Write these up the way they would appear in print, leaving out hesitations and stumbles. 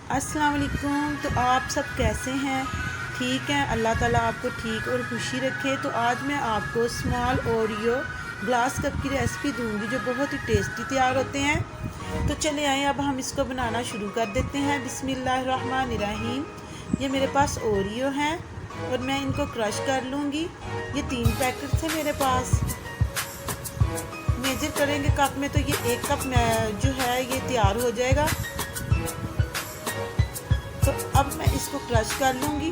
अस्सलाम वालेकुम। तो आप सब कैसे हैं? ठीक हैं, अल्लाह ताला आपको ठीक और खुशी रखे। तो आज मैं आपको स्मॉल ओरियो ग्लास कप की रेसिपी दूंगी जो बहुत ही टेस्टी तैयार होते हैं। तो चले आए, अब हम इसको बनाना शुरू कर देते हैं। बिस्मिल्लाहिर्रहमानिर्रहीम। ये मेरे पास ओरियो हैं और मैं इनको क्रश कर लूँगी। ये 3 पैकेट्स हैं मेरे पास। मेजर करेंगे कप में तो ये 1 कप जो है ये तैयार हो जाएगा। तो अब मैं इसको क्रश कर लूँगी।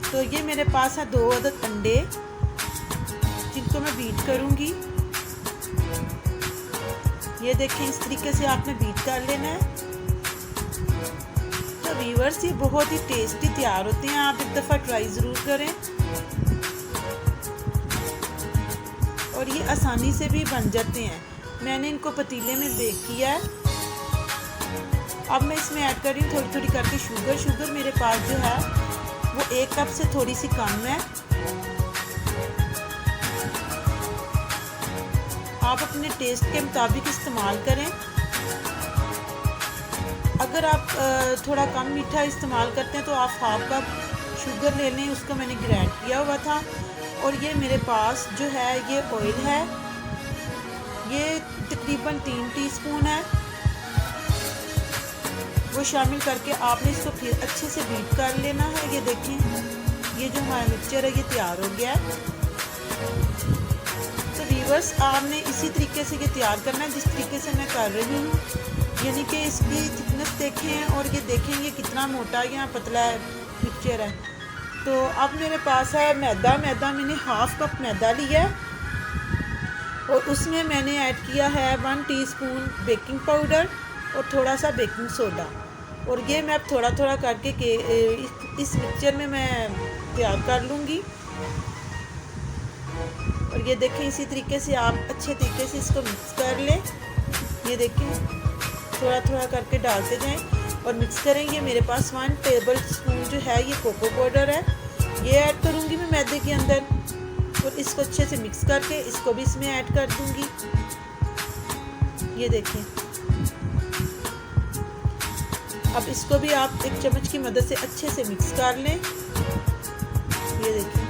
तो ये मेरे पास है 2 अदद अंडे जिनको मैं बीट करूँगी। ये देखें, इस तरीके से आपने बीट कर लेना है। तो व्यूअर्स, ये बहुत ही टेस्टी तैयार होते हैं, आप एक दफ़ा ट्राई ज़रूर करें। और ये आसानी से भी बन जाते हैं। मैंने इनको पतीले में बेक किया है। अब मैं इसमें ऐड कर रही हूँ थोड़ी थोड़ी करके शुगर मेरे पास जो है वो 1 कप से थोड़ी सी कम है। आप अपने टेस्ट के मुताबिक इस्तेमाल करें। अगर आप थोड़ा कम मीठा इस्तेमाल करते हैं तो आप 1/2 कप शुगर ले लें, उसको मैंने ग्राइंड किया हुआ था। और ये मेरे पास जो है ये ऑयल है, ये तकरीबन 3 टीस्पून है। वो शामिल करके आपने इसको फिर अच्छे से बीट कर लेना है। ये देखें, ये जो हमारा मिक्सचर है ये तैयार हो गया है। तो व्यूअर्स, आपने इसी तरीके से ये तैयार करना है जिस तरीके से मैं कर रही हूँ। यानी कि इसकी थिकनेस देखें और ये देखें ये कितना मोटा या पतला है मिक्सचर है। तो अब मेरे पास है मैदा मैंने 1/2 कप मैदा लिया है और उसमें मैंने ऐड किया है 1 टीस्पून बेकिंग पाउडर और थोड़ा सा बेकिंग सोडा। और ये मैं अब थोड़ा थोड़ा करके इस मिक्सचर में मैं तैयार कर लूँगी। और ये देखें, इसी तरीके से आप अच्छे तरीके से इसको मिक्स कर लें। ये देखें, थोड़ा थोड़ा करके डालते जाएं और मिक्स करें। ये मेरे पास 1 टेबल स्पून जो है ये कोको पाउडर है, ये ऐड करूँगी मैं मैदे के अंदर। और इसको अच्छे से मिक्स करके इसको भी इसमें ऐड कर दूंगी। ये देखें, अब इसको भी आप 1 चम्मच की मदद से अच्छे से मिक्स कर लें। ये देखें,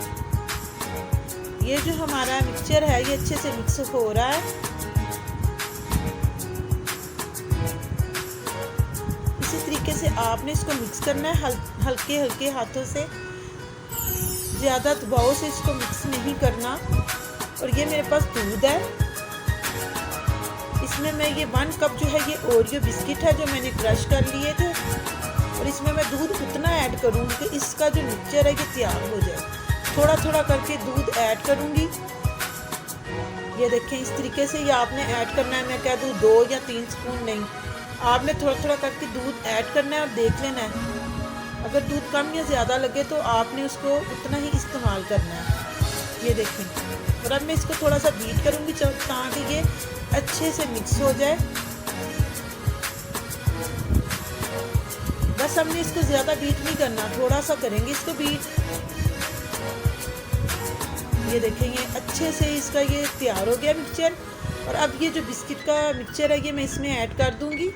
ये जो हमारा मिक्सचर है ये अच्छे से मिक्स हो रहा है। इसी तरीके से आपने इसको मिक्स करना है हल्के हल्के हाथों से, ज़्यादा दबाव से इसको मिक्स नहीं करना। और ये मेरे पास दूध है, इसमें मैं ये 1 कप जो है ये ओरियो बिस्किट है जो मैंने क्रश कर लिए थे। और इसमें मैं दूध उतना ऐड करूँगी कि इसका जो मिक्सचर है ये तैयार हो जाए। थोड़ा थोड़ा करके दूध ऐड करूँगी। ये देखें, इस तरीके से ये आपने ऐड करना है। मैं कह दूँ 2 या 3 स्पून नहीं, आपने थोड़ा थोड़ा करके दूध ऐड करना है और देख लेना है। अगर दूध कम या ज़्यादा लगे तो आपने उसको उतना ही इस्तेमाल करना है। ये देखें, और अब मैं इसको थोड़ा सा बीट करूँगी ताकि ये अच्छे से मिक्स हो जाए। बस हमने इसको ज़्यादा बीट नहीं करना, थोड़ा सा करेंगे इसको बीट। ये देखेंगे अच्छे से इसका ये तैयार हो गया मिक्सचर। और अब ये जो बिस्किट का मिक्सचर है ये मैं इसमें ऐड कर दूँगी।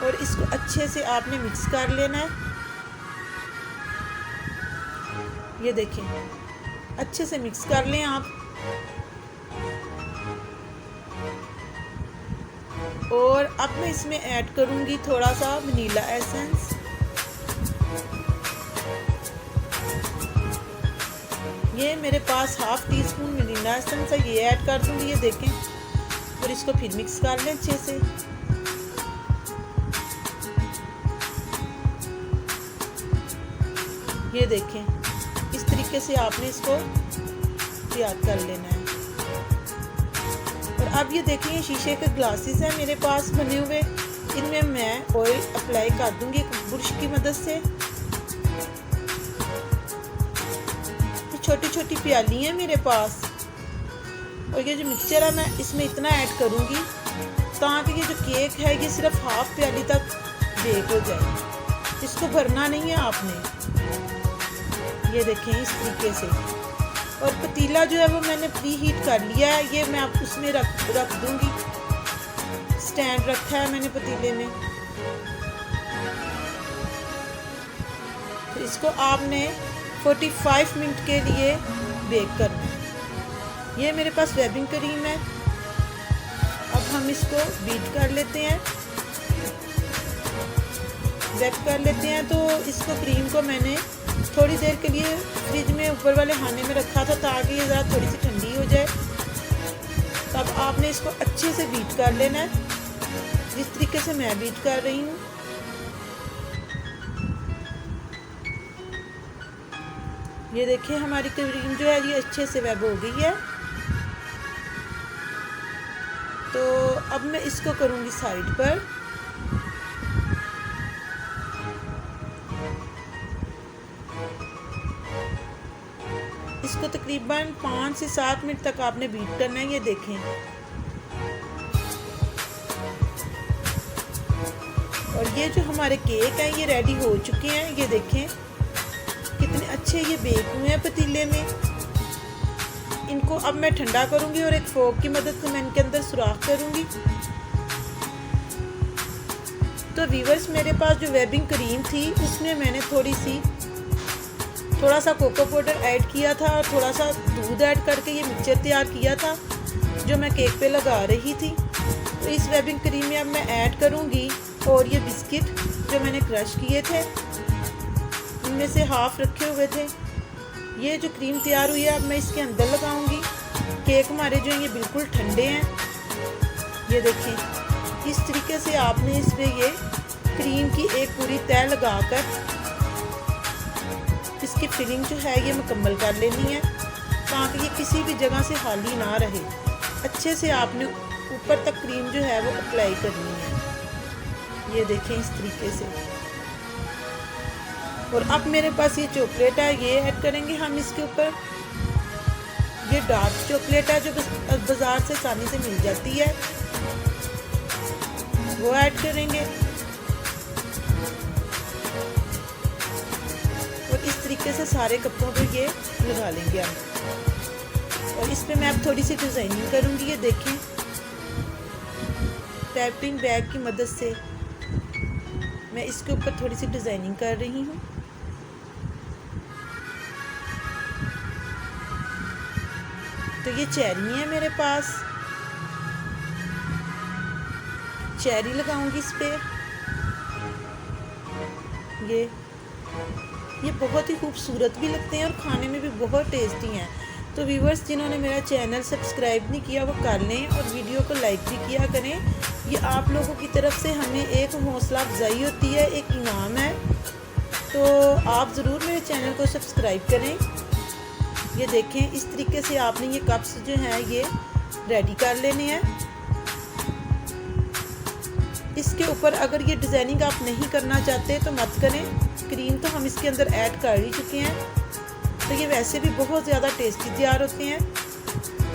और इसको अच्छे से आपने मिक्स कर लेना है। ये देखें, अच्छे से मिक्स कर लें आप। और अब मैं इसमें ऐड करूंगी थोड़ा सा वनीला एसेंस। ये मेरे पास 1/2 टीस्पून वनीला एसेंस है, ये ऐड कर दूंगी। ये देखें, और इसको फिर मिक्स कर लें अच्छे से। ये देखें, इस तरीके से आपने इसको तैयार कर लेना है। और अब ये देखें, ये शीशे के ग्लासेस हैं मेरे पास बने हुए, इनमें मैं ऑयल अप्लाई कर दूंगी एक ब्रश की मदद से। छोटी छोटी प्याली हैं मेरे पास। और ये जो मिक्सचर है मैं इसमें इतना ऐड करूंगी ताकि ये जो केक है ये सिर्फ 1/2 प्याली तक बेक हो जाए, इसको भरना नहीं है आपने। ये देखें इस तरीके से। और पतीला जो है वो मैंने प्री हीट कर लिया है, ये मैं आप उसमें रख दूँगी। स्टैंड रखा है मैंने पतीले में। तो इसको आपने 45 मिनट के लिए बेक करना है। ये मेरे पास व्हिपिंग क्रीम है। अब हम इसको बीट कर लेते हैं, बेक कर लेते हैं। तो इसको क्रीम को मैंने थोड़ी देर के लिए फ्रिज में ऊपर वाले खाने में रखा था ताकि ये ज़रा थोड़ी सी ठंडी हो जाए। तब आपने इसको अच्छे से बीट कर लेना है, जिस तरीके से मैं बीट कर रही हूँ। ये देखिए हमारी क्रीम जो है ये अच्छे से वेब हो गई है। तो अब मैं इसको करूँगी साइड पर। इसको तकरीबन 5 से 7 मिनट तक आपने बीट करना है। ये देखें, और ये जो हमारे केक हैं ये रेडी हो चुके हैं। ये देखें कितने अच्छे ये बेक हुए हैं पतीले में। इनको अब मैं ठंडा करूंगी और एक फोक की मदद से मैं इनके अंदर सुराख करूंगी। तो व्यूअर्स, मेरे पास जो व्हिपिंग क्रीम थी उसमें मैंने थोड़ा सा कोको पाउडर ऐड किया था और थोड़ा सा दूध ऐड करके ये मिक्सचर तैयार किया था जो मैं केक पे लगा रही थी। तो इस व्हिपिंग क्रीम में अब मैं ऐड करूँगी और ये बिस्किट जो मैंने क्रश किए थे, इनमें से हाफ रखे हुए थे। ये जो क्रीम तैयार हुई है अब मैं इसके अंदर लगाऊंगी। केक हमारे जो ये बिल्कुल ठंडे हैं। ये देखें इस तरीके से आपने इस पे ये क्रीम की एक पूरी तह लगाकर इसकी फिलिंग जो है ये मुकम्मल कर लेनी है ताकि ये किसी भी जगह से खाली ना रहे। अच्छे से आपने ऊपर तक क्रीम जो है वो अप्लाई करनी है। ये देखें इस तरीके से। और अब मेरे पास ये चॉकलेट है, ये ऐड करेंगे हम इसके ऊपर। ये डार्क चॉकलेट है जो बाज़ार से आसानी से मिल जाती है, वो ऐड करेंगे। और इस तरीके से सारे कपों पे ये लगा लेंगे हम। और इस पे मैं अब थोड़ी सी डिज़ाइनिंग करूँगी। ये देखें टैपिंग बैग की मदद से मैं इसके ऊपर थोड़ी सी डिज़ाइनिंग कर रही हूँ। तो ये चेरी है मेरे पास, चेरी लगाऊंगी इस पे। ये बहुत ही खूबसूरत भी लगते हैं और खाने में भी बहुत टेस्टी हैं। तो व्यूअर्स, जिन्होंने मेरा चैनल सब्सक्राइब नहीं किया वो कर लें और वीडियो को लाइक भी किया करें। ये आप लोगों की तरफ से हमें एक हौसला अफजाई होती है, एक इनाम है। तो आप ज़रूर मेरे चैनल को सब्सक्राइब करें। ये देखें इस तरीके से आपने ये कप्स जो हैं ये रेडी कर लेने हैं। इसके ऊपर अगर ये डिज़ाइनिंग आप नहीं करना चाहते तो मत करें, क्रीम तो हम इसके अंदर ऐड कर ही चुके हैं। तो ये वैसे भी बहुत ज़्यादा टेस्टी तैयार होते हैं।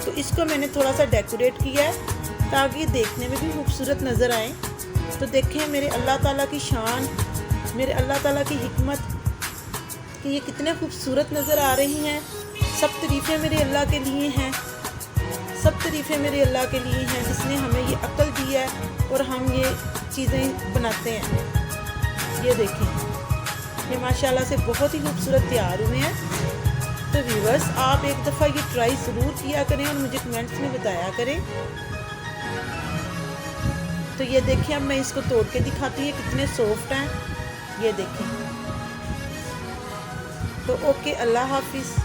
तो इसको मैंने थोड़ा सा डेकोरेट किया है ताकि ये देखने में भी खूबसूरत नज़र आए। तो देखें मेरे अल्लाह ताला की शान, मेरे अल्लाह ताला की हिकमत कि ये कितने खूबसूरत नज़र आ रही हैं। सब तारीफ़ें मेरे अल्लाह के लिए हैं, सब तारीफ़ें मेरे अल्लाह के लिए हैं जिसने हमें ये अक्ल दी है और हम ये चीज़ें बनाते हैं। ये देखें ये माशाल्लाह से बहुत ही खूबसूरत तैयार हुए हैं। तो व्यूअर्स, आप एक दफ़ा ये ट्राई ज़रूर किया करें और मुझे कमेंट्स में बताया करें। तो ये देखें अब मैं इसको तोड़ के दिखाती हूँ कितने सॉफ्ट हैं। ये देखें। तो ओके, अल्लाह हाफिज़।